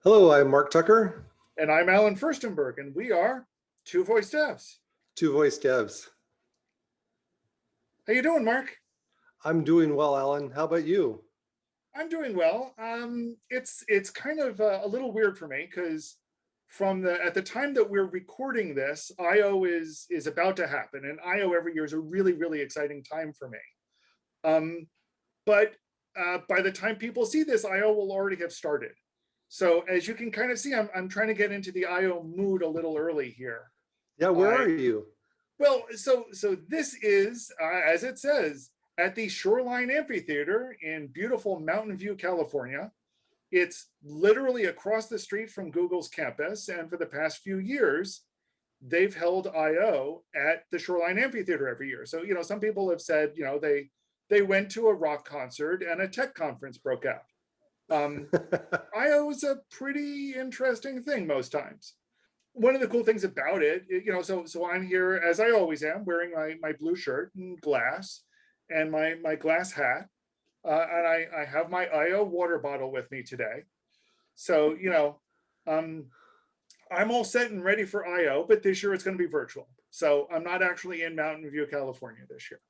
Hello, I'm Mark Tucker, And I'm Alan Furstenberg, and we are Two Voice Devs. Two Voice Devs. How you doing, Mark? I'm doing well, Alan. How about you? I'm doing well. It's kind of a little weird for me because at the time that we're recording this, I/O is about to happen, and I/O every year is a really exciting time for me. Um, but by the time people see this, I/O will already have started. So as you can kind of see, I'm trying to get into the I/O mood a little early here. Yeah, where I are you? Well, so this is, as it says, at the Shoreline Amphitheater in beautiful Mountain View, California. It's literally across the street from Google's campus, and for the past few years, they've held I/O at the Shoreline Amphitheater every year. So, some people have said, they went to a rock concert and a tech conference broke out. I/O is a pretty interesting thing most times. One of the cool things about it, so I'm here as I always am, wearing my blue shirt and glass and my glass hat. And I have my I/O water bottle with me today. So, I'm all set and ready for I/O, but this year it's going to be virtual. So I'm not actually in Mountain View, California this year.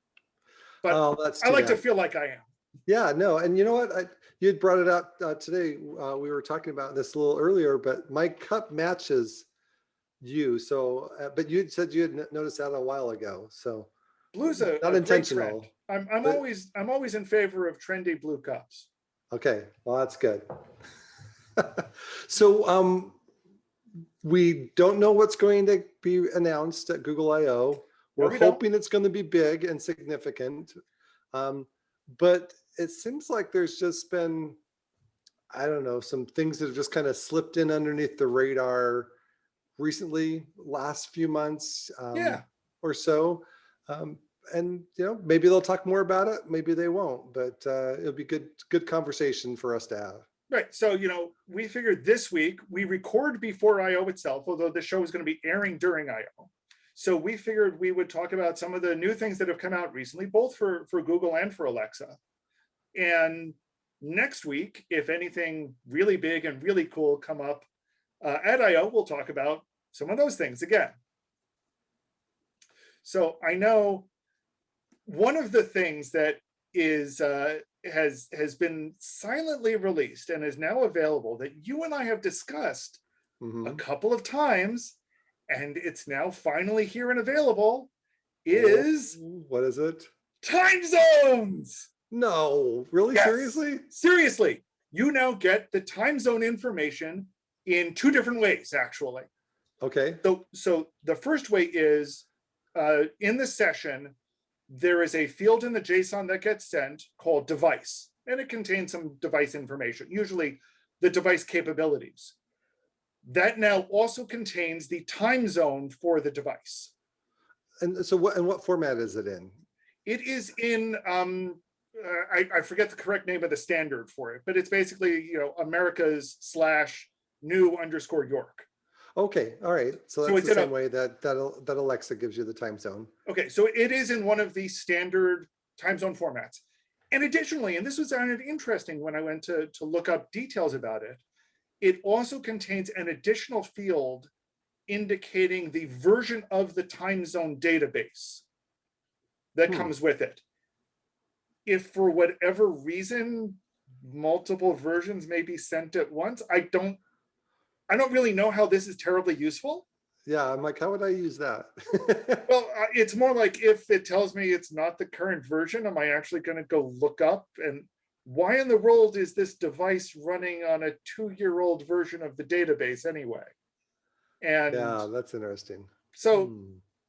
But Oh, that's I too like to bad. feel like I am. Yeah, no, and you know what? You had brought it up today. We were talking about this a little earlier, but my cup matches you. So, but you had said you had noticed that a while ago. So, Blue's not a great trend. intentional, I'm but always in favor of trendy blue cups. okay. Well, that's good. So, we don't know what's going to be announced at Google I/O. No, We're we don't. hoping it's going to be big and significant. Um, but it seems like there's just been, I don't know, some things that have just kind of slipped in underneath the radar recently, last few months Yeah. or so. Um, and maybe they'll talk more about it, maybe they won't, but it'll be good conversation for us to have. Right. So, we figured this week we record before I/O itself, although the show is going to be airing during I/O. So we figured we would talk about some of the new things that have come out recently, both for Google and for Alexa. And next week, if anything really big and really cool come up at I/O, we'll talk about some of those things again. So I know one of the things that has been silently released and is now available that you and I have discussed a couple of times, and it's now finally here and available, is what is it? time zones. No, really? Yes. Seriously, you now get the time zone information in two different ways, actually. Okay. So the first way is in the session, there is a field in the JSON that gets sent called device, and it contains some device information, usually the device capabilities. That now also contains the time zone for the device. And so what format is it in? It is in, I forget the correct name of the standard for it, but it's basically, America's /new_York. Okay, all right. So that's the same way that Alexa gives you the time zone. Okay, so it is in one of the standard time zone formats. And additionally, and this was interesting when I went to look up details about it, it also contains an additional field indicating the version of the time zone database that comes with it. If for whatever reason, multiple versions may be sent at once, I don't really know how this is terribly useful. Yeah, I'm like, how would I use that? Well, it's more like if it tells me it's not the current version, am I actually going to go look up and why in the world is this device running on a 2-year-old version of the database anyway? And yeah, that's interesting. So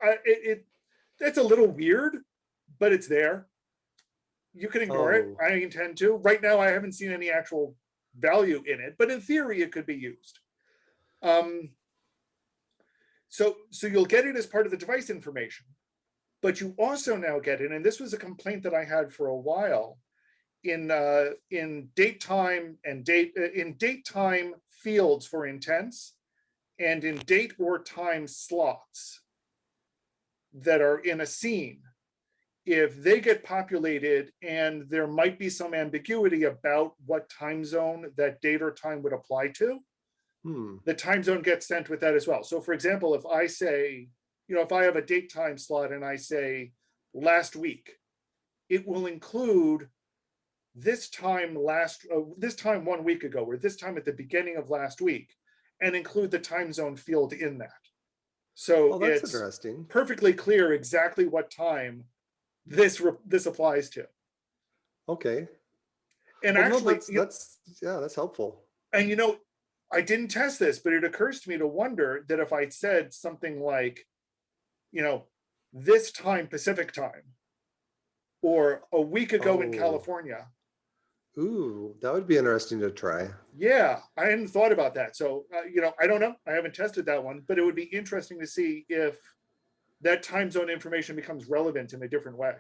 it's a little weird, but it's there. You can ignore it. I intend to. Right now, I haven't seen any actual value in it, but in theory, it could be used. So you'll get it as part of the device information, but you also now get it, and this was a complaint that I had for a while, in date time fields for intents, and in date or time slots that are in a scene. If they get populated and there might be some ambiguity about what time zone that date or time would apply to, Hmm. the time zone gets sent with that as well. So for example, if I say, if I have a date time slot and I say last week, it will include this time 1 week ago, or this time at the beginning of last week, and include the time zone field in that. So Oh, that's it's interesting. perfectly clear exactly what time this applies to. Okay. And Well, no, actually, that's helpful. and I didn't test this, but it occurs to me to wonder that if I said something like, this time Pacific time, or a week ago in Oh, California. ooh, that would be interesting to try. Yeah, I hadn't thought about that. So, I don't know. I haven't tested that one, but it would be interesting to see if that time zone information becomes relevant in a different way.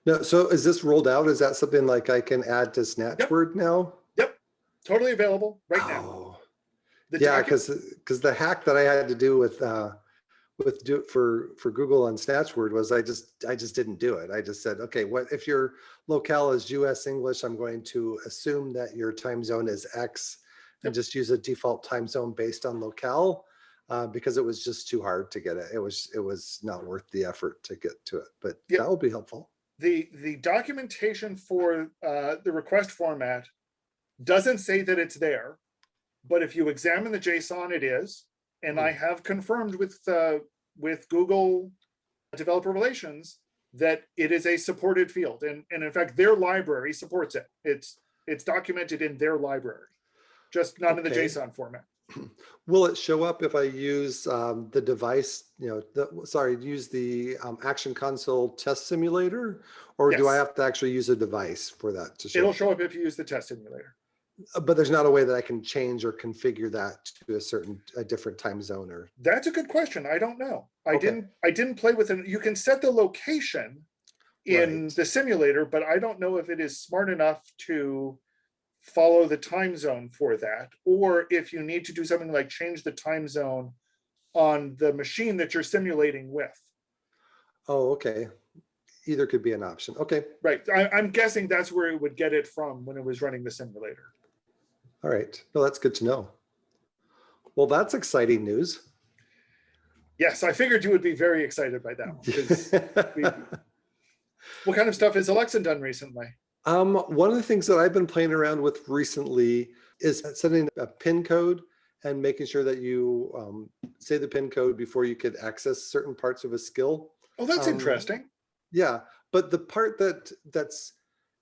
No, so is this rolled out? Is that something like I can add to Snatch Yep. Word now? Yep. Totally available right now. Oh, The yeah, document. because the hack that I had to do with do for Google on Snatch Word was I just didn't do it. I just said, okay, what if your locale is US English? I'm going to assume that your time zone is X and Yep. just use a default time zone based on locale. Because it was just too hard to get it. It was not worth the effort to get to it, but Yep. that will be helpful. The documentation for the request format doesn't say that it's there, but if you examine the JSON, it is. And I have confirmed with Google Developer Relations that it is a supported field, and in fact, their library supports it. It's documented in their library, just not in the JSON format. Will it show up if I use the device, use the Action Console test simulator, or do I Yes. have to actually use a device for that to show It'll up? show up if you use the test simulator. But there's not a way that I can change or configure that to a different time zone, or That's a good question. I don't know. I Okay. didn't play with it. You can set the location in Right. the simulator, but I don't know if it is smart enough to follow the time zone for that, or if you need to do something like change the time zone on the machine that you're simulating with. Oh, okay. Either could be an option. Okay. Right. I'm guessing that's where it would get it from when it was running the simulator. All right. Well, that's good to know. Well, that's exciting news. Yes, I figured you would be very excited by that one. What kind of stuff has Alexa done recently? One of the things that I've been playing around with recently is setting a PIN code and making sure that you say the PIN code before you could access certain parts of a skill. Oh, that's interesting. Yeah, but the part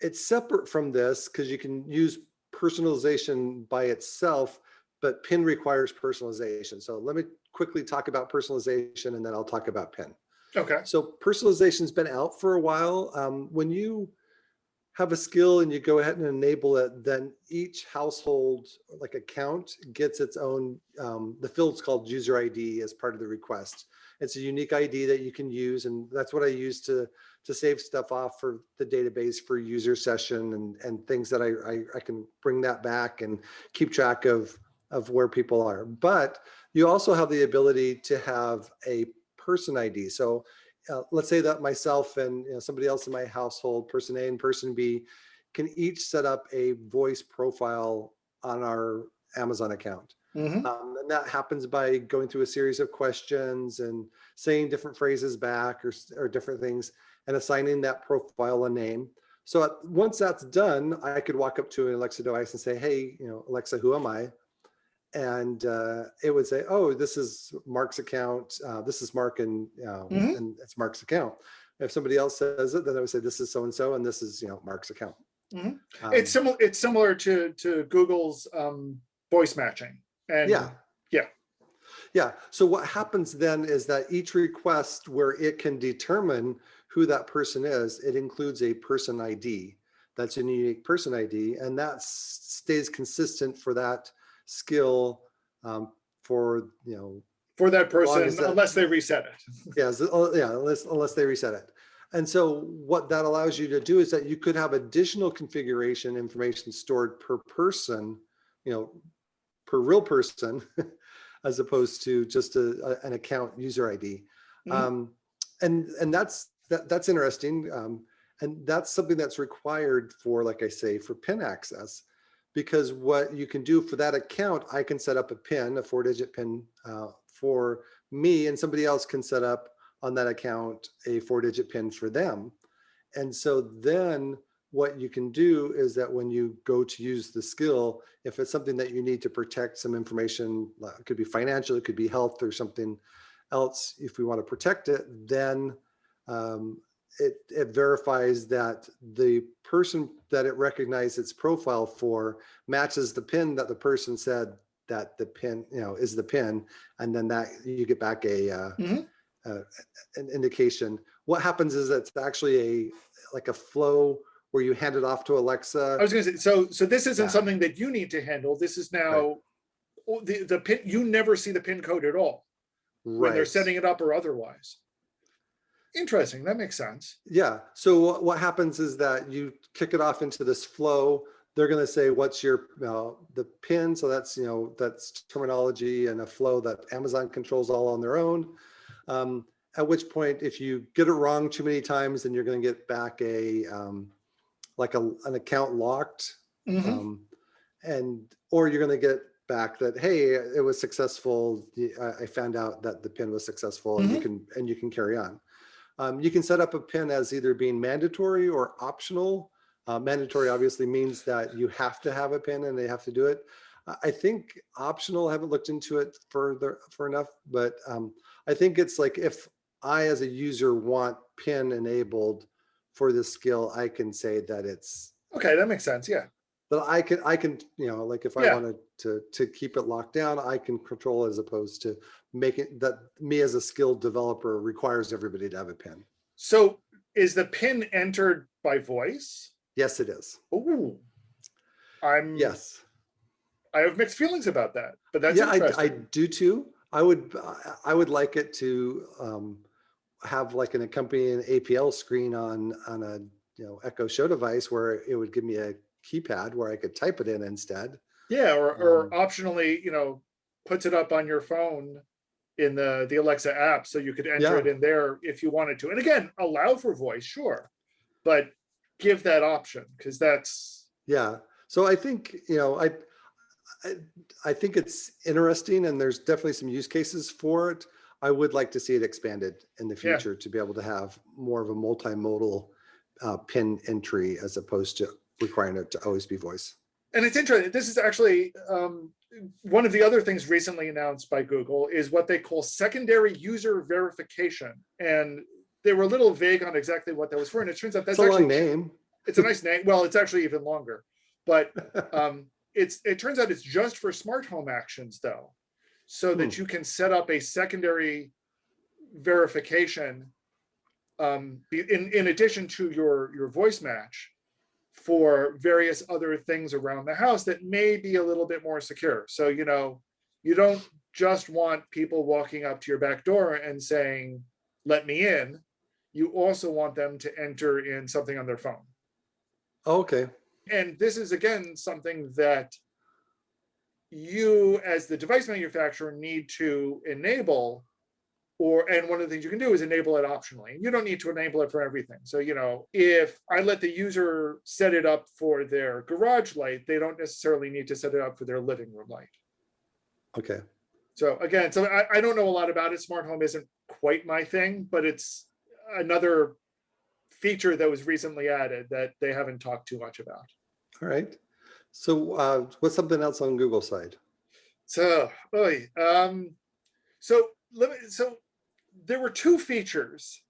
it's separate from this because you can use personalization by itself, but PIN requires personalization. So let me quickly talk about personalization and then I'll talk about PIN. Okay. So personalization's been out for a while. When you have a skill and you go ahead and enable it, then each household account gets its own, the field's called user ID as part of the request. It's a unique ID that you can use. And that's what I use to save stuff off for the database for user session and things that I can bring that back and keep track of where people are. But you also have the ability to have a person ID. So let's say that myself and somebody else in my household, person A and person B, can each set up a voice profile on our Amazon account. Mm-hmm. And that happens by going through a series of questions and saying different phrases back or different things and assigning that profile a name. So once that's done, I could walk up to an Alexa device and say, hey, Alexa, who am I? And it would say, oh, this is Mark's account. This is Mark and it's Mark's account. If somebody else says it, then I would say, this is so-and-so, and this is, Mark's account. Mm-hmm. It's similar to Google's voice matching. And yeah. So what happens then is that each request where it can determine who that person is, it includes a person ID. That's a unique person ID, and that stays consistent for that skill for that person unless they reset it. Unless they reset it. And so what that allows you to do is that you could have additional configuration information stored per person, per real person, as opposed to just an account user ID. And that's interesting. And that's something that's required for, like I say, for PIN access, because what you can do for that account, I can set up a PIN, a 4-digit PIN for me, and somebody else can set up on that account a 4-digit PIN for them. And so then what you can do is that when you go to use the skill, if it's something that you need to protect some information, it could be financial, it could be health or something else, if we want to protect it, then it verifies that the person that it recognized its profile for matches the PIN that the person said that the PIN, is the PIN, and then that you get back an indication. What happens is it's actually like a flow where you hand it off to Alexa. I was going to say, so this isn't something that you need to handle. This is now the PIN. You never see the PIN code at all when they're setting it up or otherwise. Interesting. That makes sense. Yeah. So what happens is that you kick it off into this flow. They're going to say, what's your, the PIN. So that's, that's terminology and a flow that Amazon controls all on their own. At which point, if you get it wrong too many times, then you're going to get back an account locked. Or you're going to get back that, hey, it was successful. I found out that the PIN was successful, and you can carry on. You can set up a PIN as either being mandatory or optional. Mandatory obviously means that you have to have a PIN and they have to do it. I think optional, I haven't looked into it for enough, but I think it's like if I as a user want PIN enabled for this skill, I can say that it's okay. That makes sense. Yeah. But I can, like if I wanted to keep it locked down, I can control as opposed to make it that me as a skilled developer requires everybody to have a PIN. So is the PIN entered by voice? Yes, it is. Oh, yes. I have mixed feelings about that, but that's interesting. I do too. I would like it to have like an accompanying APL screen on a Echo Show device where it would give me a keypad where I could type it in instead. Yeah, or optionally, puts it up on your phone in the Alexa app, so you could enter it in there if you wanted to. And again, allow for voice, sure, but give that option, because that's So I think I think it's interesting, and there's definitely some use cases for it. I would like to see it expanded in the future to be able to have more of a multimodal PIN entry as opposed to requiring it to always be voice. And it's interesting. This is actually one of the other things recently announced by Google is what they call secondary user verification. And they were a little vague on exactly what that was for. And it turns out that's a long name. It's a nice name. Well, it's actually even longer. But it turns out it's just for smart home actions, though, so that you can set up a secondary verification in addition to your voice match for various other things around the house that may be a little bit more secure. So, you don't just want people walking up to your back door and saying, let me in. You also want them to enter in something on their phone. Okay. And this is, again, something that you as the device manufacturer need to enable, and one of the things you can do is enable it optionally. You don't need to enable it for everything. So, if I let the user set it up for their garage light, they don't necessarily need to set it up for their living room light. Okay. So again, I don't know a lot about it. Smart home isn't quite my thing, but it's another feature that was recently added that they haven't talked too much about. All right. So what's something else on Google's side? So there were two features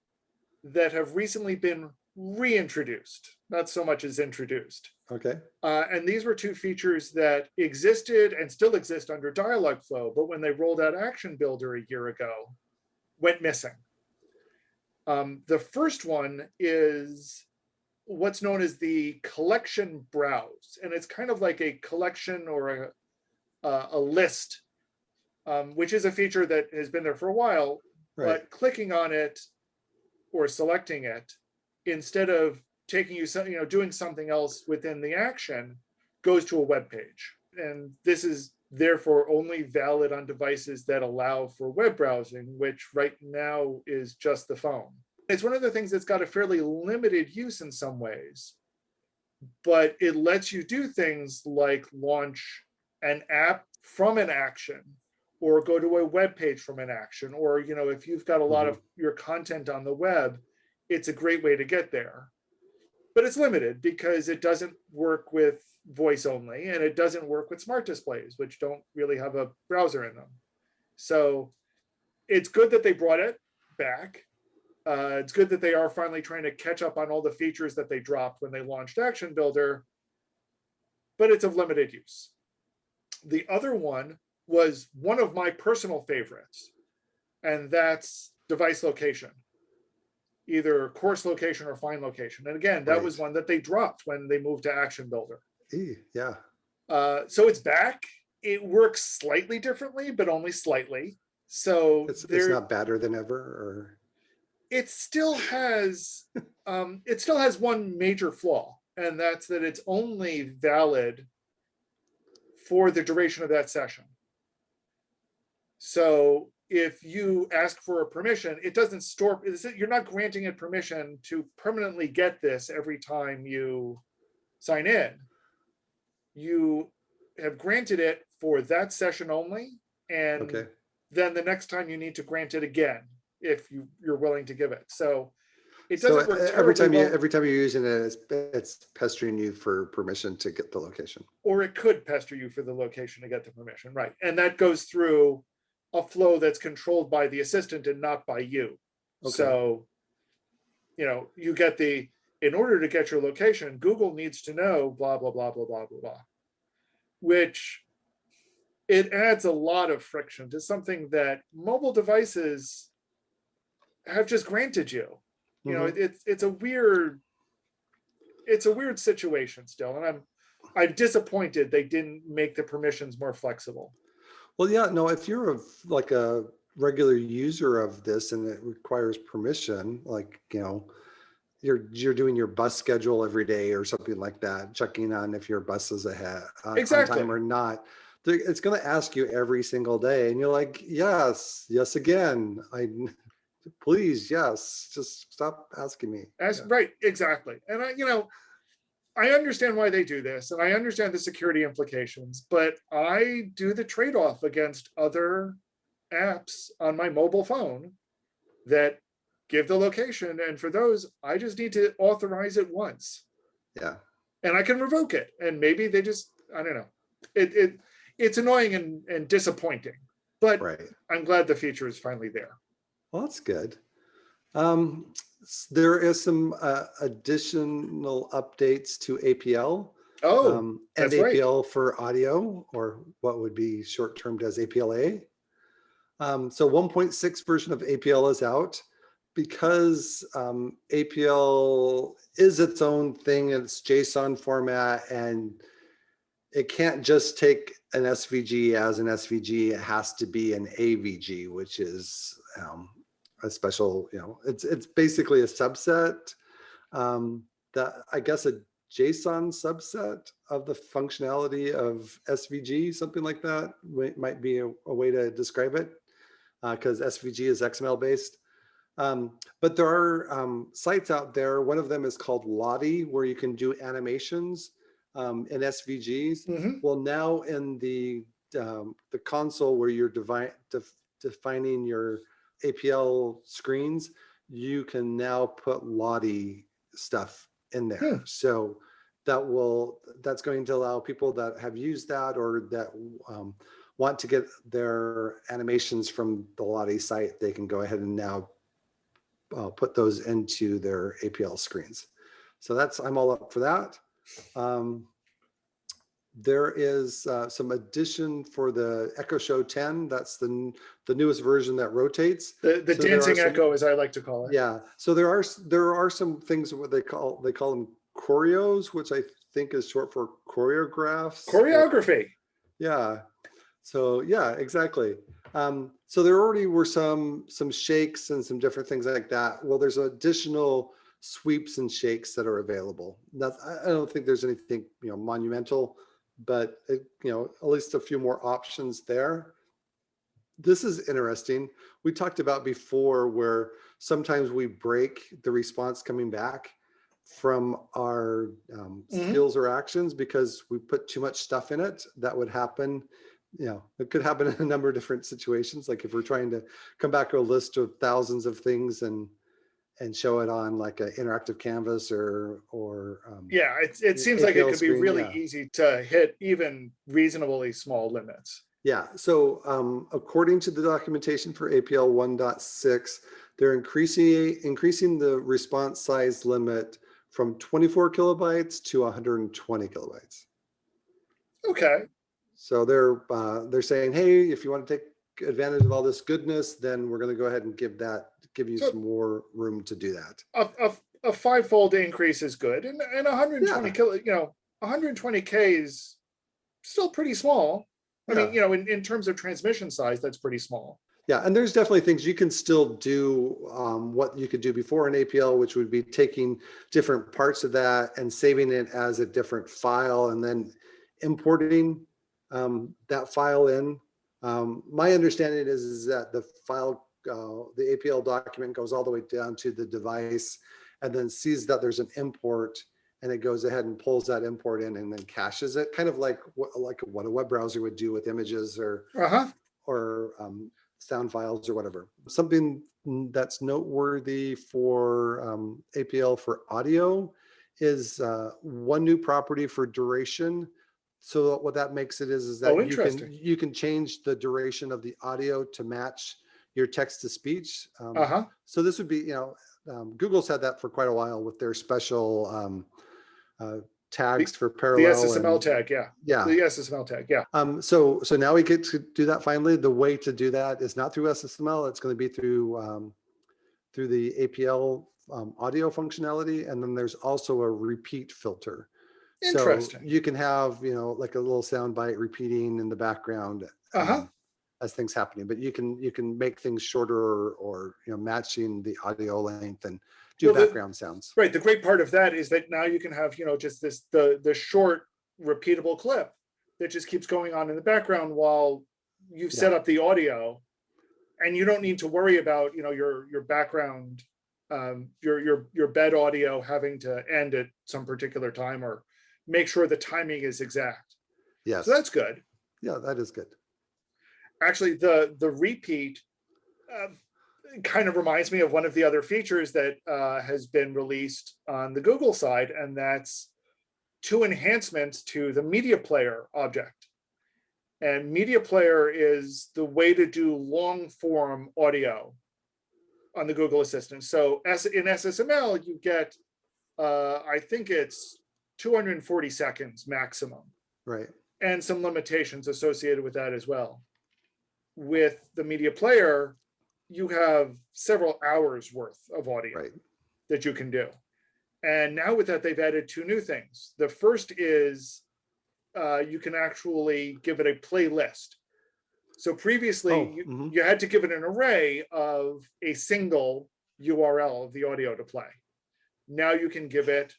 that have recently been reintroduced, not so much as introduced. Okay. And these were two features that existed and still exist under Dialogflow, but when they rolled out Action Builder a year ago, went missing. The first one is what's known as the collection browse. And it's kind of like a collection or a list, which is a feature that has been there for a while, but clicking on it or selecting it, instead of taking you, doing something else within the action, goes to a web page. And this is therefore only valid on devices that allow for web browsing, which right now is just the phone. It's one of the things that's got a fairly limited use in some ways, but it lets you do things like launch an app from an action, or go to a web page from an action, or if you've got a lot of your content on the web, it's a great way to get there. But it's limited because it doesn't work with voice only, and it doesn't work with smart displays, which don't really have a browser in them. So it's good that they brought it back. It's good that they are finally trying to catch up on all the features that they dropped when they launched Action Builder, but it's of limited use. The other one was one of my personal favorites, and that's device location, either course location or find location. And again, that was one that they dropped when they moved to Action Builder. Yeah. So it's back. It works slightly differently, but only slightly. So it's not better than ever, or it still has one major flaw, and that's that it's only valid for the duration of that session. So if you ask for a permission, it doesn't store, you're not granting it permission to permanently get this every time you sign in. You have granted it for that session only, and then the next time you need to grant it again if you're willing to give it. So it doesn't work every time well. you're using it, it's pestering you for permission to get the location. Or it could pester you for the location to get the permission, right? And that goes through a flow that's controlled by the assistant and not by you. So, you get in order to get your location, Google needs to know blah, blah, blah, blah, blah, blah, blah, which it adds a lot of friction to something that mobile devices have just granted you. It's a weird situation still. And I'm disappointed they didn't make the permissions more flexible. Well, yeah, no, if you're a regular user of this and it requires permission, like, you're doing your bus schedule every day or something like that, checking on if your bus is ahead on time or not, it's going to ask you every single day. And you're like, yes, again, please, yes, just stop asking me. Right, exactly. And I understand why they do this, and I understand the security implications, but I do the trade-off against other apps on my mobile phone that give the location, and for those, I just need to authorize it once. Yeah. And I can revoke it, and maybe they just, I don't know. It's annoying and disappointing, but I'm glad the feature is finally there. Well, that's good. There is some additional updates to APL. And APL for audio, or what would be short-termed as APLA. So 1.6 version of APL is out. Because APL is its own thing, it's JSON format, and it can't just take an SVG as an SVG. It has to be an AVG, which is a special, it's basically a subset, I guess a JSON subset of the functionality of SVG, something like that might be a way to describe it, because SVG is XML based. But there are sites out there. One of them is called Lottie, where you can do animations in SVGs. Well, now in the console where you're defining your APL screens, you can now put Lottie stuff in there. So that's going to allow people that have used that or that want to get their animations from the Lottie site, they can go ahead and now put those into their APL screens. So I'm all up for that. There is some addition for the Echo Show 10. That's the newest version that rotates. The dancing Echo, as I like to call it. Yeah. So there are some things what they call them choreos, which I think is short for choreographs. Choreography. Yeah. So yeah, exactly. So there already were some shakes and some different things like that. Well, there's additional sweeps and shakes that are available. I don't think there's anything monumental, but at least a few more options there. This is interesting. We talked about before where sometimes we break the response coming back. from our skills or actions because we put too much stuff in it. That would happen. It could happen in a number of different situations. Like if we're trying to come back to a list of thousands of things and show it on like an interactive canvas or yeah, it seems like it could be really yeah. easy to hit even reasonably small limits. Yeah. So according to the documentation for APL 1.6, they're increasing the response size limit from 24 kilobytes to 120 kilobytes. Okay. So they're saying, hey, if you want to take advantage of all this goodness, then we're going to go ahead and give you some more room to do that. A five-fold increase is good, and 120 120K is still pretty small. I mean, in terms of transmission size, that's pretty small. Yeah, and there's definitely things you can still do what you could do before an APL, which would be taking different parts of that and saving it as a different file and then importing that file in. My understanding is that the file, the APL document goes all the way down to the device and then sees that there's an import and it goes ahead and pulls that import in and then caches it, kind of like what a web browser would do with images or sound files or whatever. Something that's noteworthy for APL for audio is one new property for duration. So what that makes it is that you can change the duration of the audio to match your text to speech. So this would be, Google's had that for quite a while with their special tags for parallel. The SSML tag, yeah. The SSML tag, yeah. So now we get to do that finally. The way to do that is not through SSML. It's going to be through the APL audio functionality, and then there's also a repeat filter. Interesting. So you can have like a little sound bite repeating in the background as things happening, but you can make things shorter or matching the audio length and do background sounds. Right. The great part of that is that now you can have just the short repeatable clip that just keeps going on in the background while you've set up the audio, and you don't need to worry about your background, your bed audio having to end at some particular time or make sure the timing is exact. Yes. So that's good. Yeah, that is good. Actually, the repeat kind of reminds me of one of the other features that has been released on the Google side, and that's two enhancements to the media player object. And media player is the way to do long form audio on the Google Assistant. So in SSML, you get, I think it's 240 seconds maximum. Right. And some limitations associated with that as well. With the media player, you have several hours worth of audio that you can do. And now with that, they've added two new things. The first is you can actually give it a playlist. So previously, you had to give it an array of a single URL of the audio to play. Now you can give it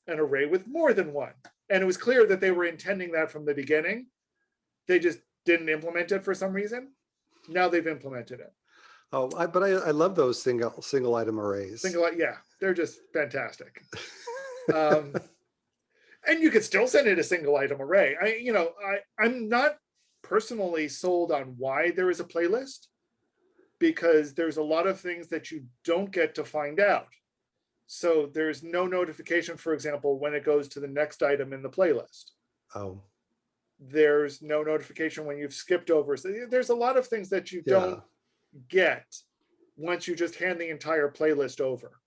an array with more than one. And it was clear that they were intending that from the beginning. They just didn't implement it for some reason. Now they've implemented it. Oh, but I love those single item arrays. Yeah, they're just fantastic. And you could still send it a single item array. I'm not personally sold on why there is a playlist, because there's a lot of things that you don't get to find out. So there's no notification, for example, when it goes to the next item in the playlist. Oh. There's no notification when you've skipped over. So there's a lot of things that you don't get once you just hand the entire playlist over.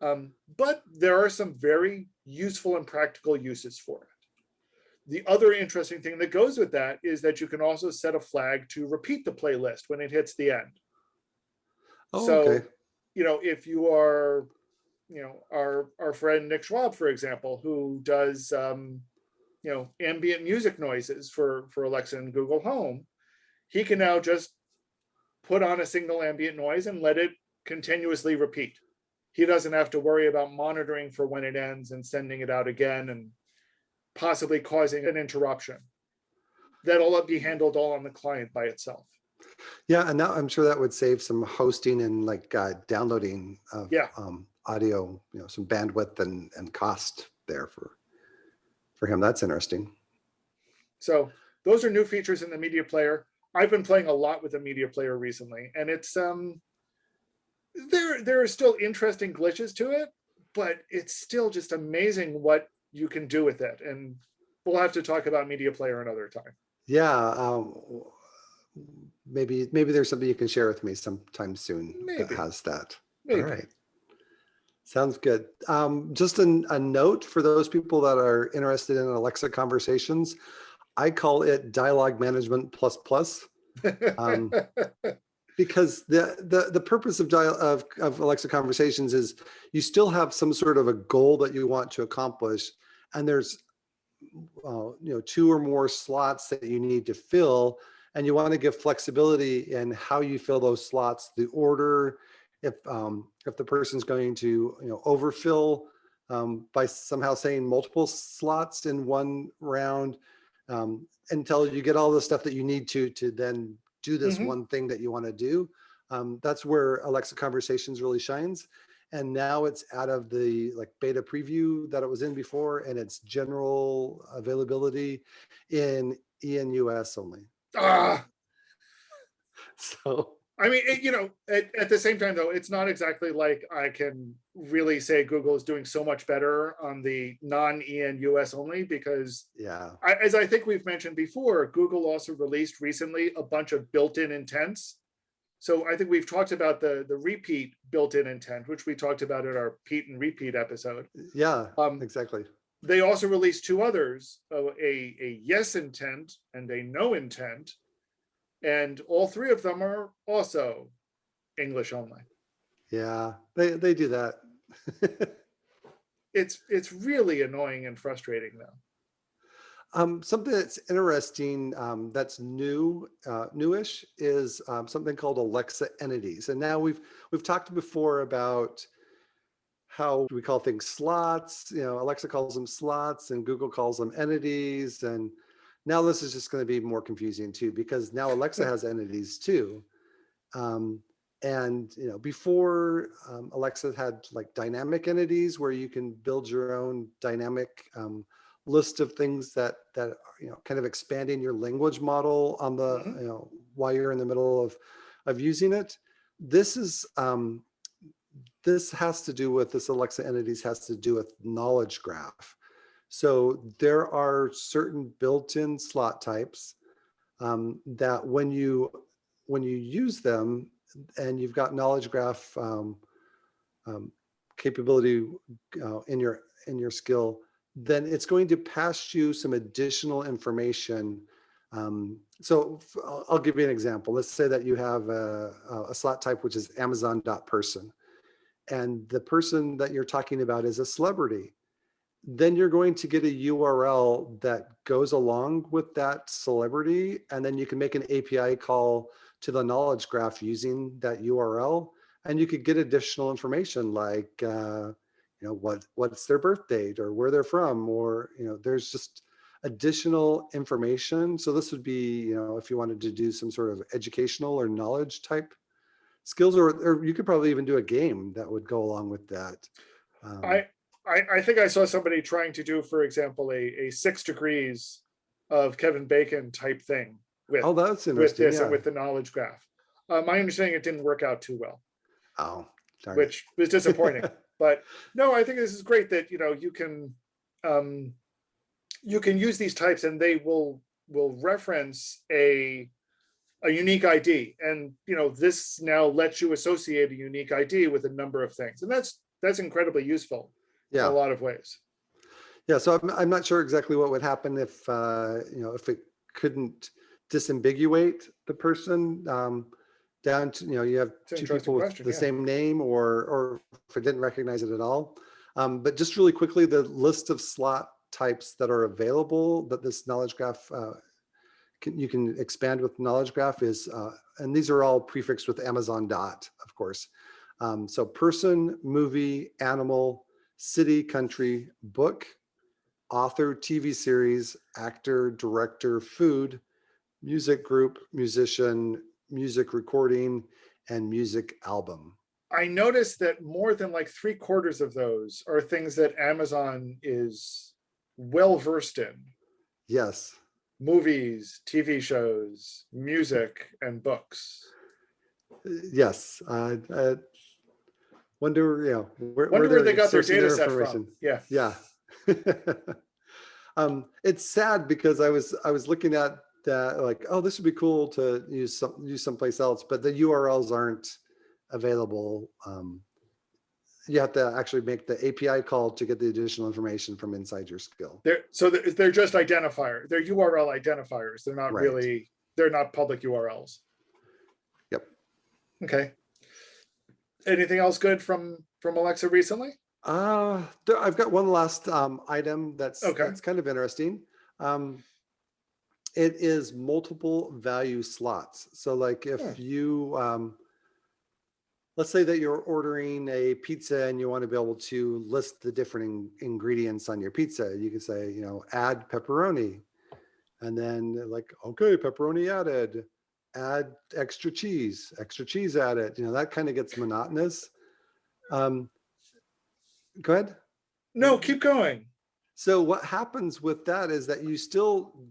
But there are some very useful and practical uses for it. The other interesting thing that goes with that is that you can also set a flag to repeat the playlist when it hits the end. Oh, so, okay. If you are, our friend Nick Schwab, for example, who does, ambient music noises for Alexa and Google Home, he can now just put on a single ambient noise and let it continuously repeat. He doesn't have to worry about monitoring for when it ends and sending it out again and possibly causing an interruption. That'll be handled all on the client by itself. Yeah, and now I'm sure that would save some hosting and like downloading of audio, some bandwidth and cost there for him. That's interesting. So those are new features in the media player. I've been playing a lot with the media player recently, and it's there are still interesting glitches to it, but it's still just amazing what you can do with it. And we'll have to talk about media player another time. Yeah, maybe there's something you can share with me sometime soon that Maybe, has that. All maybe. right. Sounds good. Just a note for those people that are interested in Alexa conversations, I call it dialogue management plus plus, because the purpose of Alexa conversations is you still have some sort of a goal that you want to accomplish, and there's 2 or more slots that you need to fill, and you want to give flexibility in how you fill those slots, the order, if the person's going to overfill by somehow saying multiple slots in one round, until you get all the stuff that you need to then do this one thing that you want to do. That's where Alexa Conversations really shines. And now it's out of the beta preview that it was in before, and it's general availability in ENUS only. Ah, So I mean, at the same time, though, it's not exactly like I can really say Google is doing so much better on the non-EN US only, because yeah, as I think we've mentioned before, Google also released recently a bunch of built-in intents. So I think we've talked about the repeat built-in intent, which we talked about in our Pete and repeat episode. yeah, exactly. They also released 2 others, a yes intent and a no intent. And all 3 of them are also English only. Yeah, they do that. It's really annoying and frustrating, though. Something that's interesting, that's newish, is something called Alexa entities. And now we've talked before about how we call things slots. Alexa calls them slots, and Google calls them entities. And now this is just going to be more confusing too, because now Alexa has entities too. And before, Alexa had dynamic entities where you can build your own dynamic list of things that kind of expanding your language model on the while you're in the middle of using it. This is this has to do with, this Alexa entities has to do with knowledge graph. So there are certain built-in slot types that when you use them and you've got knowledge graph capability in your skill, then it's going to pass you some additional information. So I'll give you an example. Let's say that you have a slot type which is Amazon.person, and the person that you're talking about is a celebrity. Then you're going to get a URL that goes along with that celebrity, and then you can make an API call to the knowledge graph using that URL, and you could get additional information like what's their birth date or where they're from, or there's just additional information. So this would be if you wanted to do some sort of educational or knowledge type skills, or you could probably even do a game that would go along with that. I think I saw somebody trying to do, for example, a 6 degrees of Kevin Bacon type thing with that's interesting. With this, yeah. and with the knowledge graph. My understanding, it didn't work out too well. Oh, darn which it. was disappointing. But no, I think this is great that you can use these types, and they will reference a unique ID, and this now lets you associate a unique ID with a number of things, and that's incredibly useful in a lot of ways. Yeah, so I'm not sure exactly what would happen if if it couldn't disambiguate the person down to you have 2 people with the same name, or if it didn't recognize it at all. But just really quickly, the list of slot types that are available that this knowledge graph you can expand with knowledge graph is, and these are all prefixed with Amazon dot, of course. So person, movie, animal, city, country, book, author, TV series, actor, director, food, music group, musician, music recording, and music album. I noticed that more than like 3/4 of those are things that Amazon is well versed in. Yes. Movies, TV shows, music, and books. Yes. Wonder, where Wonder where they they're got their sourcing data their set from. information. Yeah. Yeah. It's sad because I was looking at that, like, oh, this would be cool to use someplace else, but the URLs aren't available. You have to actually make the API call to get the additional information from inside your skill. They're just identifier. They're URL identifiers. They're not Right. really, they're not public URLs. Yep. Okay. Anything else good from Alexa recently? I've got one last item that's Okay. that's kind of interesting. It is multiple value slots. So like if you let's say that you're ordering a pizza and you want to be able to list the different ingredients on your pizza. You can say, add pepperoni. And then like, okay, pepperoni added, add extra cheese added. That kind of gets monotonous. Go ahead. No, keep going. So what happens with that is that you still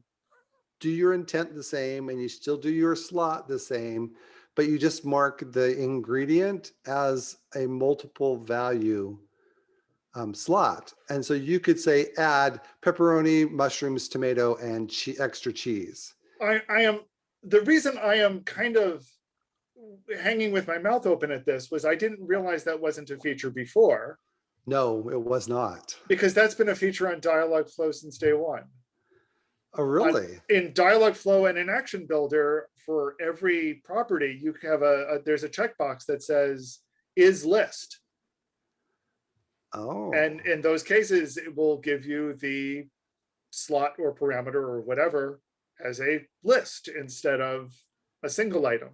do your intent the same and you still do your slot the same, but you just mark the ingredient as a multiple value slot. And so you could say add pepperoni, mushrooms, tomato, and extra cheese. I am, the reason I am kind of hanging with my mouth open at this was I didn't realize that wasn't a feature before. No, it was not. Because that's been a feature on Dialogflow since day one. Oh, really? In Dialogflow and in Action Builder, for every property, you have there's a checkbox that says is list. Oh. And in those cases, it will give you the slot or parameter or whatever as a list instead of a single item.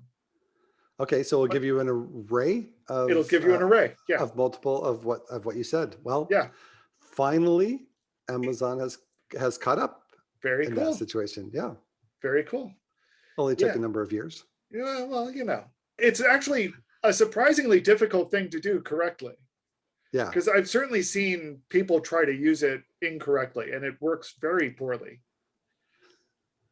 Okay, so it'll give you an array of. It'll give you an array, yeah, of multiple of what you said. Well, yeah. Finally, Amazon has caught up. Very in cool. that situation. Yeah. Very cool. Only took a number of years. Yeah, well, it's actually a surprisingly difficult thing to do correctly. Yeah. Because I've certainly seen people try to use it incorrectly and it works very poorly.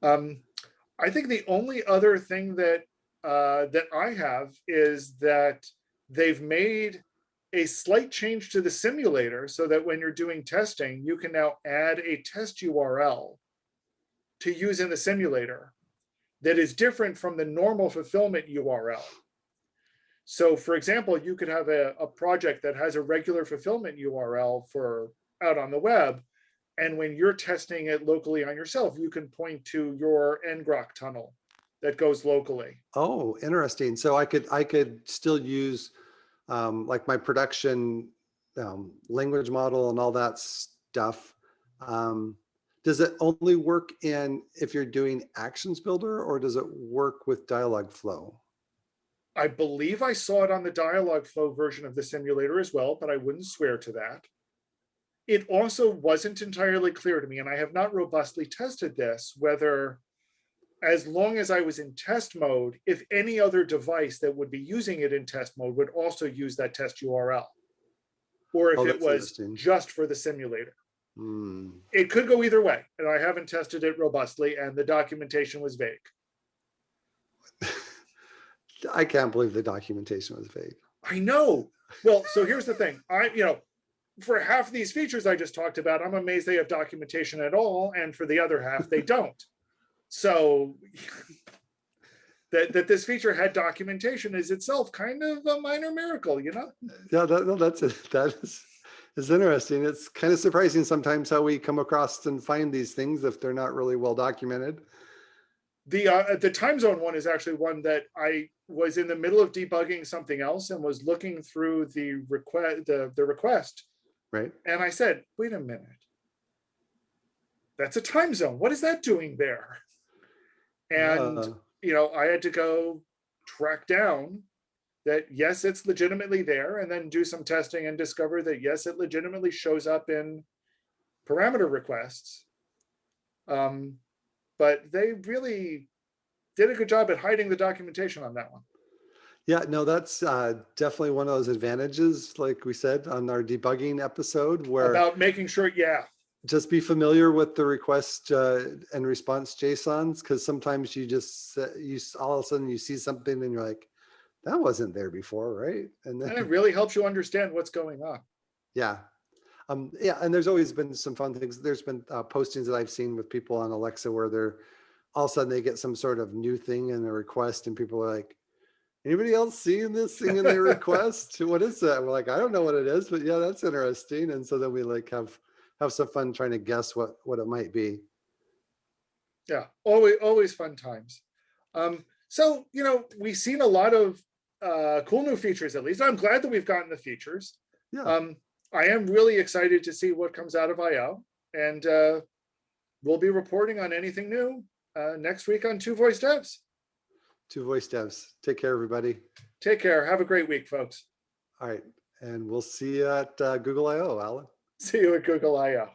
I think the only other thing that I have is that they've made a slight change to the simulator so that when you're doing testing, you can now add a test URL to use in the simulator that is different from the normal fulfillment URL. So for example, you could have a project that has a regular fulfillment URL for out on the web. And when you're testing it locally on yourself, you can point to your ngrok tunnel that goes locally. Oh, interesting. So I could still use like my production language model and all that stuff. Does it only work if you're doing Actions Builder, or does it work with Dialogflow? I believe I saw it on the Dialogflow version of the simulator as well, but I wouldn't swear to that. It also wasn't entirely clear to me, and I have not robustly tested this, whether as long as I was in test mode, if any other device that would be using it in test mode would also use that test URL, or if it was just for the simulator. It could go either way, and I haven't tested it robustly, and the documentation was vague. I can't believe the documentation was vague. I know. Well, so here's the thing. For half of these features I just talked about, I'm amazed they have documentation at all, and for the other half, they don't. So that this feature had documentation is itself kind of a minor miracle, Yeah, that is interesting. It's kind of surprising sometimes how we come across and find these things if they're not really well documented. The time zone one is actually one that I was in the middle of debugging something else and was looking through the request. Right. And I said, wait a minute. That's a time zone. What is that doing there? And I had to go track down that yes, it's legitimately there, and then do some testing and discover that yes, it legitimately shows up in parameter requests. But they really did a good job at hiding the documentation on that one. Yeah, no, that's definitely one of those advantages, like we said on our debugging episode, where About making sure, yeah, just be familiar with the request and response JSONs, because sometimes you just all of a sudden you see something and you're like, that wasn't there before, right? And and it then really helps you understand what's going on. yeah, yeah, and there's always been some fun things. There's been postings that I've seen with people on Alexa where they're all of a sudden they get some sort of new thing in the request, and people are like, anybody else seeing this thing in their request? What is that? We're like, I don't know what it is, but yeah, that's interesting. And so then we like have some fun trying to guess what it might be. Yeah, always fun times. So we've seen a lot of cool new features. At least I'm glad that we've gotten the features. Yeah, Um, I am really excited to see what comes out of I/O, and we'll be reporting on anything new next week on Two Voice Devs. two voice devs. Take care, everybody. Take care. Have a great week, folks. All right, and we'll see you at Google I/O, Alan. See you at Google I/O.